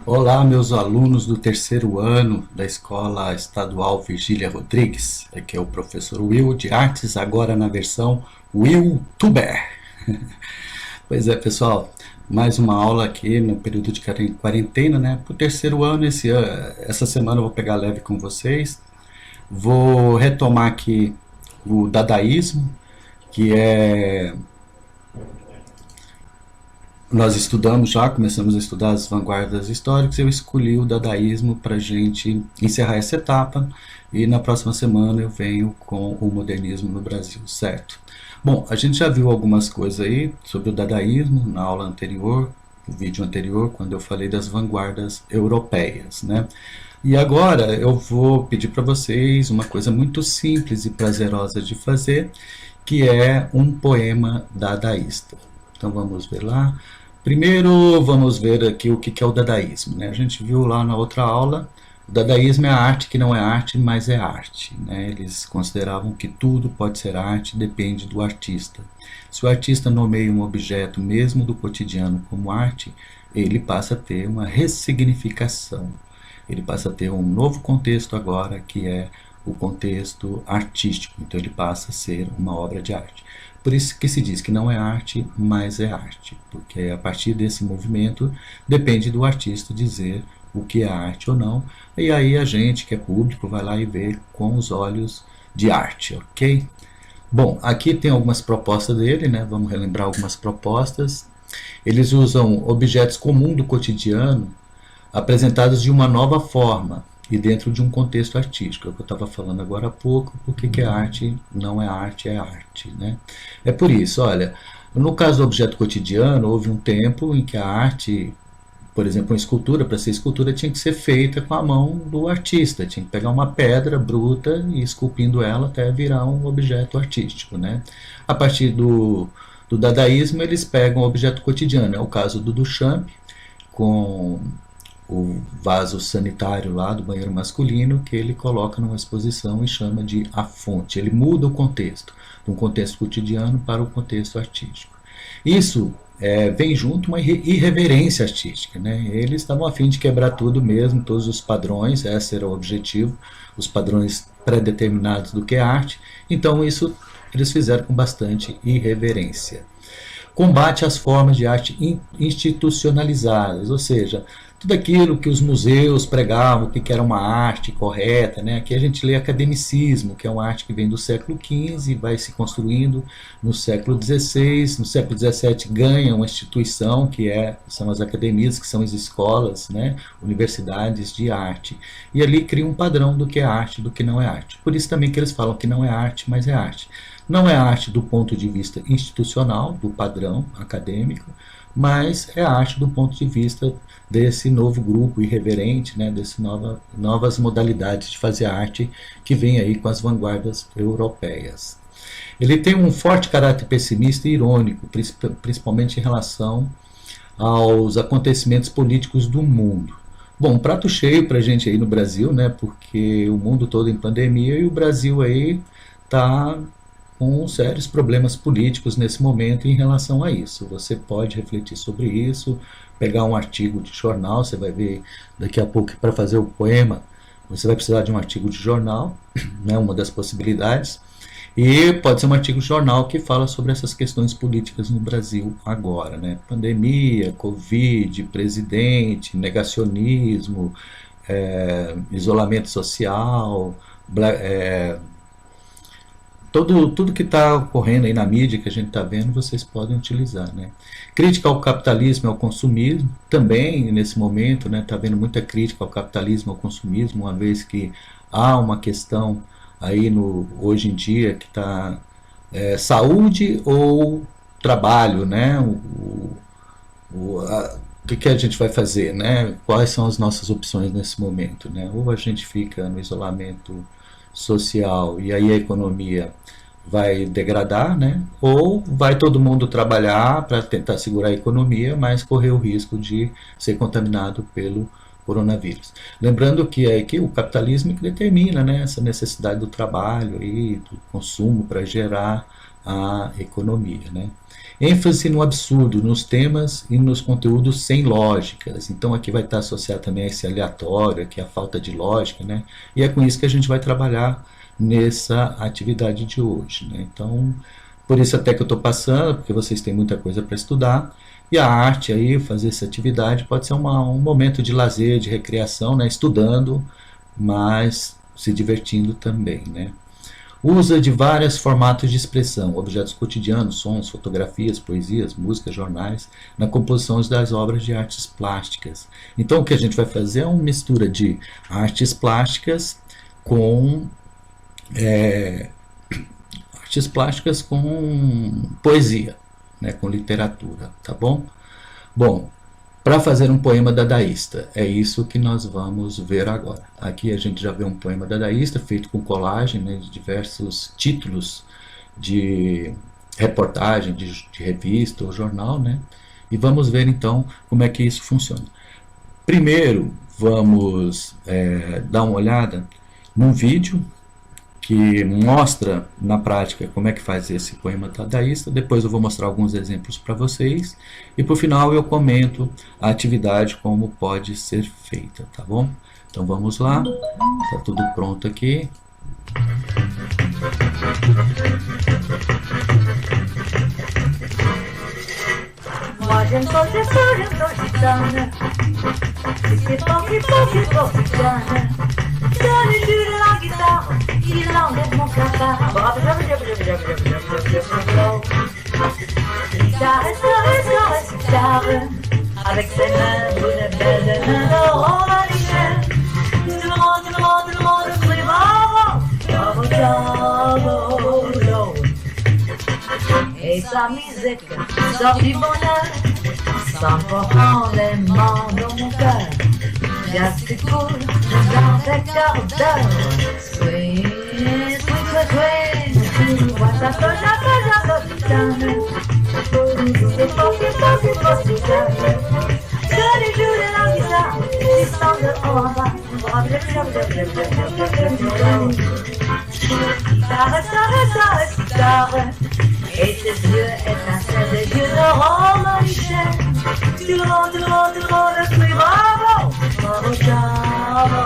Olá, meus alunos do terceiro ano da Escola Estadual Virgília Rodrigues. Aqui é o professor Will de Artes, agora na versão Willtuber. Pois é, pessoal, mais uma aula aqui no período de quarentena, né? Para o terceiro ano, essa semana eu vou pegar leve com vocês. Vou retomar aqui o dadaísmo, que é nós estudamos já, começamos a estudar as vanguardas históricas. Eu escolhi o dadaísmo para a gente encerrar essa etapa e na próxima semana eu venho com o modernismo no Brasil, certo? Bom, a gente já viu algumas coisas aí sobre o dadaísmo na aula anterior, no vídeo anterior, quando eu falei das vanguardas europeias, né? E agora eu vou pedir para vocês uma coisa muito simples e prazerosa de fazer, que é um poema dadaísta. Então vamos ver lá. Primeiro, vamos ver aqui o que é o dadaísmo, né? A gente viu lá na outra aula, o dadaísmo é a arte que não é arte, mas é arte, né? Eles consideravam que tudo pode ser arte, depende do artista. Se o artista nomeia um objeto, mesmo do cotidiano, como arte, ele passa a ter uma ressignificação. Ele passa a ter um novo contexto agora, que é o contexto artístico. Então ele passa a ser uma obra de arte. Por isso que se diz que não é arte, mas é arte, porque a partir desse movimento depende do artista dizer o que é arte ou não, e aí a gente que é público vai lá e vê com os olhos de arte, ok? Bom, aqui tem algumas propostas dele, né? Vamos relembrar algumas propostas. Eles usam objetos comuns do cotidiano apresentados de uma nova forma e dentro de um contexto artístico. É o que eu estava falando agora há pouco, porque que a arte não é arte, é arte, né? É por isso, olha, no caso do objeto cotidiano, houve um tempo em que a arte, por exemplo, uma escultura, para ser escultura, tinha que ser feita com a mão do artista, tinha que pegar uma pedra bruta e esculpindo ela até virar um objeto artístico, né? A partir do dadaísmo, eles pegam o objeto cotidiano, é o caso do Duchamp, com o vaso sanitário lá do banheiro masculino, que ele coloca numa exposição e chama de A Fonte. Ele muda o contexto, de um contexto cotidiano para o contexto artístico. Isso vem junto uma irreverência artística, né? Eles estavam a fim de quebrar tudo mesmo, todos os padrões, esse era o objetivo, os padrões pré-determinados do que é arte. Então isso eles fizeram com bastante irreverência. Combate às formas de arte institucionalizadas, ou seja, tudo aquilo que os museus pregavam que era uma arte correta, né? Aqui a gente lê academicismo, que é uma arte que vem do século XV e vai se construindo no século XVI. No século XVII ganha uma instituição são as academias, que são as escolas, né? Universidades de arte. E ali cria um padrão do que é arte e do que não é arte. Por isso também que eles falam que não é arte, mas é arte. Não é arte do ponto de vista institucional, do padrão acadêmico, mas é arte do ponto de vista desse novo grupo irreverente, né, novas modalidades de fazer arte que vem aí com as vanguardas europeias. Ele tem um forte caráter pessimista e irônico, principalmente em relação aos acontecimentos políticos do mundo. Bom, um prato cheio para a gente aí no Brasil, né? Porque o mundo todo em pandemia e o Brasil aí está com sérios problemas políticos nesse momento em relação a isso. Você pode refletir sobre isso, pegar um artigo de jornal, você vai ver daqui a pouco que para fazer o poema você vai precisar de um artigo de jornal, né, uma das possibilidades, e pode ser um artigo de jornal que fala sobre essas questões políticas no Brasil agora, né? Pandemia, Covid, presidente, negacionismo, isolamento social, tudo que está ocorrendo aí na mídia que a gente está vendo, vocês podem utilizar, né? Crítica ao capitalismo e ao consumismo, também nesse momento, né, está havendo muita crítica ao capitalismo e ao consumismo, uma vez que há uma questão aí hoje em dia que está saúde ou trabalho, né? O que a gente vai fazer, né? Quais são as nossas opções nesse momento, né? Ou a gente fica no isolamento social e aí a economia vai degradar, né? Ou vai todo mundo trabalhar para tentar segurar a economia, mas correr o risco de ser contaminado pelo coronavírus. Lembrando que é que o capitalismo que determina, né, essa necessidade do trabalho e do consumo para gerar a economia, né? ênfase no absurdo, nos temas e nos conteúdos sem lógicas. Então aqui vai estar associado também a esse aleatório, que é a falta de lógica, né? E é com isso que a gente vai trabalhar nessa atividade de hoje, né? Então, por isso até que eu estou passando, porque vocês têm muita coisa para estudar, e a arte aí, fazer essa atividade, pode ser um momento de lazer, de recreação, né? Estudando, mas se divertindo também, né? Usa de vários formatos de expressão, objetos cotidianos, sons, fotografias, poesias, músicas, jornais, na composição das obras de artes plásticas. Então o que a gente vai fazer é uma mistura de artes plásticas com artes plásticas com poesia, né, com literatura, tá bom? Bom, para fazer um poema dadaísta, é isso que nós vamos ver agora. Aqui a gente já vê um poema dadaísta feito com colagem, né, de diversos títulos de reportagem, de revista ou jornal, né? E vamos ver então como é que isso funciona. Primeiro, vamos dar uma olhada num vídeo que mostra na prática como é que faz esse poema dadaísta. Depois eu vou mostrar alguns exemplos para vocês e por final eu comento a atividade como pode ser feita, tá bom? Então vamos lá, tá tudo pronto aqui. Moi j'aime pas les sourires d'Occitane. C'est pas d'Occitane. Je lui jure la guitare, il enlève mon cafard. Guitare, avec ses mains, une belle main de romanichère. Tout le monde crie bravo, bravo, bravo. Et sa musique sort du bonheur, s'emportant les mains dans mon cœur. Just cool, dans tes quart d'heure. Sweet, sweet, sweet, sweet. Moi j'appelle Occitane. C'est pas Occitane. Je lui joue de la guitare, descend de haut en bas. Guitare, et tes yeux étincellent des yeux de romanichère. Tout le monde crie bravo, bravo, bravo.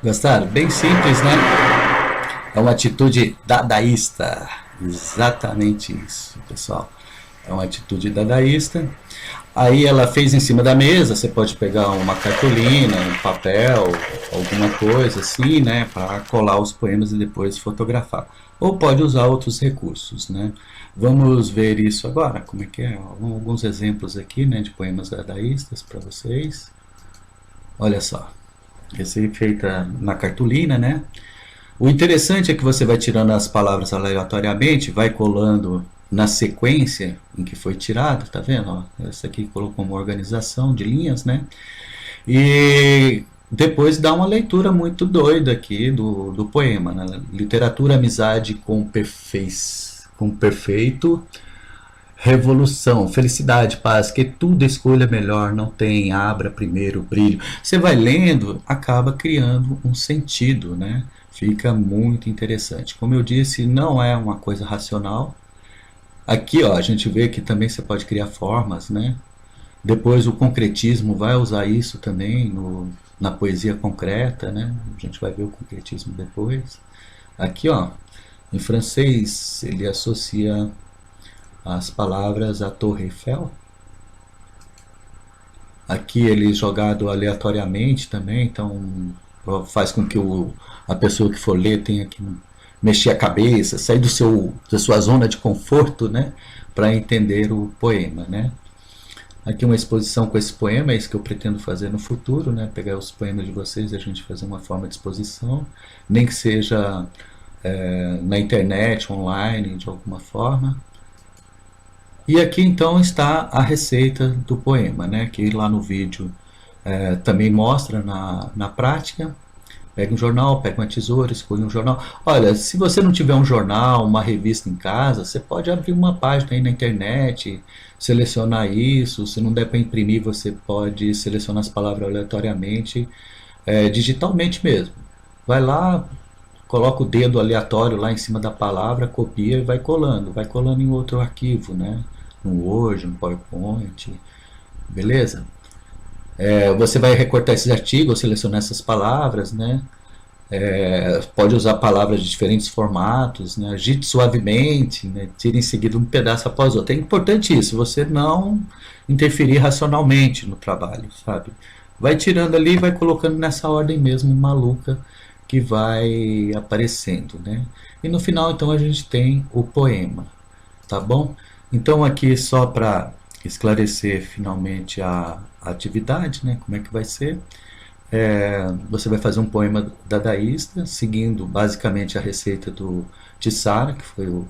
Gostaram? Bem simples, né? É uma atitude dadaísta. Exatamente isso, pessoal. É uma atitude dadaísta. Aí ela fez em cima da mesa, você pode pegar uma cartolina, um papel, alguma coisa assim, né? Para colar os poemas e depois fotografar. Ou pode usar outros recursos, né? Vamos ver isso agora, como é que é? Alguns exemplos aqui, né, de poemas dadaístas para vocês. Olha só. Esse é feita na cartolina, né? O interessante é que você vai tirando as palavras aleatoriamente, vai colando na sequência em que foi tirado, tá vendo? Ó, essa aqui colocou uma organização de linhas, né? E depois dá uma leitura muito doida aqui do poema, né? Literatura, amizade com perfeito, revolução, felicidade, paz, que tudo escolha melhor, não tem, abra primeiro brilho. Você vai lendo, acaba criando um sentido, né? Fica muito interessante. Como eu disse, não é uma coisa racional. Aqui, ó, a gente vê que também você pode criar formas, né? Depois o concretismo vai usar isso também na poesia concreta, né? A gente vai ver o concretismo depois. Aqui, ó, em francês, ele associa as palavras à Torre Eiffel. Aqui ele jogado aleatoriamente também, então faz com que a pessoa que for ler tenha que mexer a cabeça, sair da sua zona de conforto, né, para entender o poema, né. Aqui uma exposição com esse poema, é isso que eu pretendo fazer no futuro, né, pegar os poemas de vocês e a gente fazer uma forma de exposição, nem que seja na internet, online, de alguma forma. E aqui então está a receita do poema, né, que lá no vídeo também mostra na prática. Pega um jornal, pega uma tesoura, escolhe um jornal. Olha, se você não tiver um jornal, uma revista em casa, você pode abrir uma página aí na internet, selecionar isso. Se não der para imprimir, você pode selecionar as palavras aleatoriamente, digitalmente mesmo. Vai lá, coloca o dedo aleatório lá em cima da palavra, copia e vai colando em outro arquivo, né? No Word, no PowerPoint, beleza? Você vai recortar esses artigos, selecionar essas palavras, né? Pode usar palavras de diferentes formatos, né? Agite suavemente, né? Tire em seguida um pedaço após outro. É importante isso, você não interferir racionalmente no trabalho, sabe? Vai tirando ali e vai colocando nessa ordem mesmo maluca que vai aparecendo, né? E no final, então, a gente tem o poema, tá bom? Então, aqui só para esclarecer finalmente a atividade, né? Como é que vai ser? Você vai fazer um poema dadaísta, seguindo basicamente a receita do Tissara, que foi o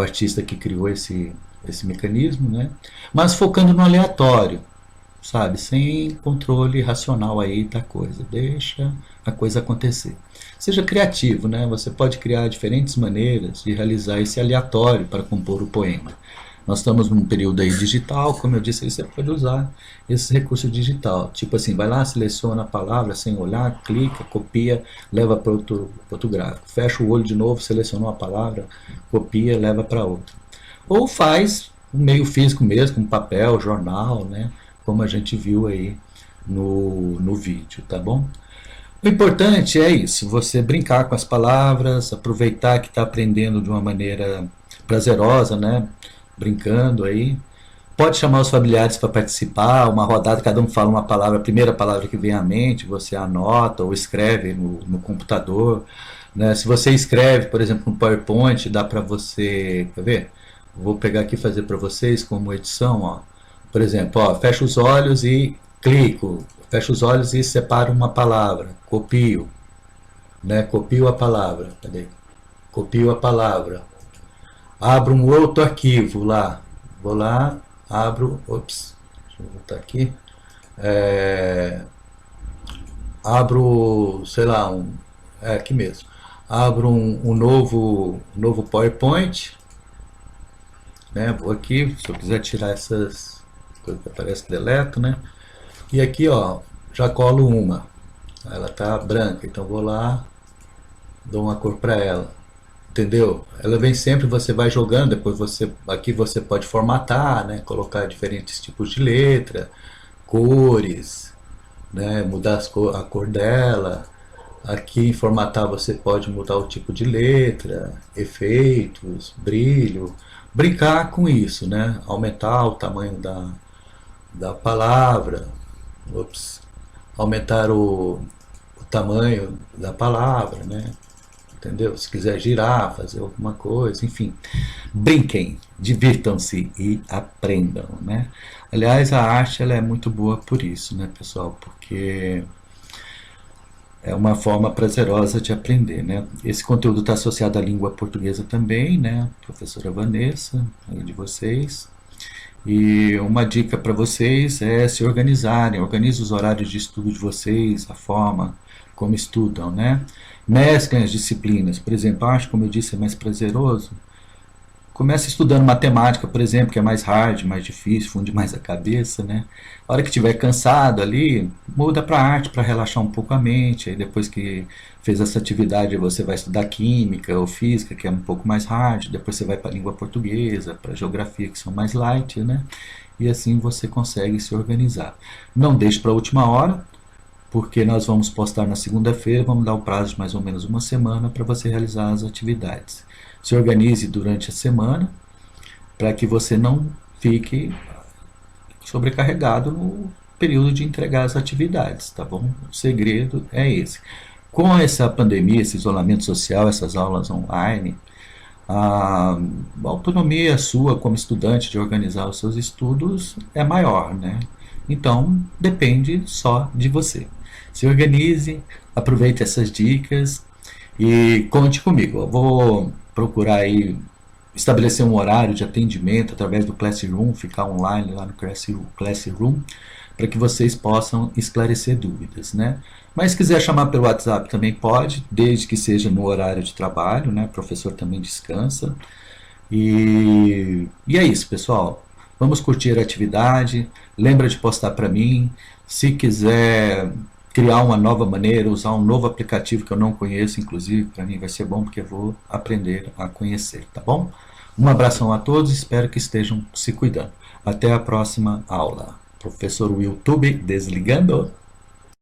artista que criou esse mecanismo, né? Mas focando no aleatório, sabe? Sem controle racional aí da coisa. Deixa a coisa acontecer. Seja criativo, né? Você pode criar diferentes maneiras de realizar esse aleatório para compor o poema. Nós estamos num período aí digital, como eu disse, aí você pode usar esse recurso digital. Tipo assim, vai lá, seleciona a palavra sem olhar, clica, copia, leva para outro gráfico. Fecha o olho de novo, selecionou a palavra, copia, leva para outro. Ou faz um meio físico mesmo, com papel, jornal, né? Como a gente viu aí no vídeo, tá bom? O importante é isso, você brincar com as palavras, aproveitar que está aprendendo de uma maneira prazerosa, né? Brincando aí. Pode chamar os familiares para participar, uma rodada, cada um fala uma palavra, a primeira palavra que vem à mente, você anota ou escreve no computador, né? Se você escreve, por exemplo, no PowerPoint, dá para você, quer ver? Vou pegar aqui e fazer para vocês como edição, ó. Por exemplo, ó, fecho os olhos e clico, fecho os olhos e separo uma palavra, copio, né? Copio a palavra, cadê? Copio a palavra. Abro um outro arquivo lá, vou lá, abro, ops, deixa eu voltar aqui, abro, sei lá, aqui mesmo, abro um novo PowerPoint, né, vou aqui, se eu quiser tirar essas coisas que aparecem, deleto, né, e aqui, ó, já colo uma, ela tá branca, então vou lá, dou uma cor para ela. Entendeu? Ela vem sempre, você vai jogando, depois aqui você pode formatar, né? Colocar diferentes tipos de letra, cores, né? Mudar a cor dela. Aqui em formatar você pode mudar o tipo de letra, efeitos, brilho, brincar com isso, né? Aumentar o tamanho da palavra, ops, aumentar o tamanho da palavra, né? Entendeu? Se quiser girar, fazer alguma coisa, enfim. Brinquem, divirtam-se e aprendam, né? Aliás, a arte ela é muito boa por isso, né, pessoal? Porque é uma forma prazerosa de aprender, né? Esse conteúdo está associado à língua portuguesa também, né? Professora Vanessa, aí de vocês. E uma dica para vocês é se organizarem, organize os horários de estudo de vocês, a forma como estudam, né? Mesclem as disciplinas, por exemplo, acho, como eu disse, é mais prazeroso. Comece estudando matemática, por exemplo, que é mais hard, mais difícil, funde mais a cabeça, né? A hora que estiver cansado ali, muda para arte para relaxar um pouco a mente. Aí depois que fez essa atividade, você vai estudar química ou física, que é um pouco mais hard. Depois você vai para a língua portuguesa, para geografia, que são mais light, né? E assim você consegue se organizar. Não deixe para a última hora, porque nós vamos postar na segunda-feira, vamos dar o prazo de mais ou menos uma semana para você realizar as atividades. Se organize durante a semana para que você não fique sobrecarregado no período de entregar as atividades, tá bom? O segredo é esse. Com essa pandemia, esse isolamento social, essas aulas online, a autonomia sua como estudante de organizar os seus estudos é maior, né? Então, depende só de você. Se organize, aproveite essas dicas e conte comigo. Eu vou procurar aí estabelecer um horário de atendimento através do Classroom, ficar online lá no Classroom, para que vocês possam esclarecer dúvidas, né? Mas se quiser chamar pelo WhatsApp também pode, desde que seja no horário de trabalho, né? O professor também descansa. E é isso, pessoal. Vamos curtir a atividade. Lembra de postar para mim. Se quiser criar uma nova maneira, usar um novo aplicativo que eu não conheço, inclusive, para mim vai ser bom porque eu vou aprender a conhecer, tá bom? Um abração a todos, espero que estejam se cuidando. Até a próxima aula. Professor YouTube desligando.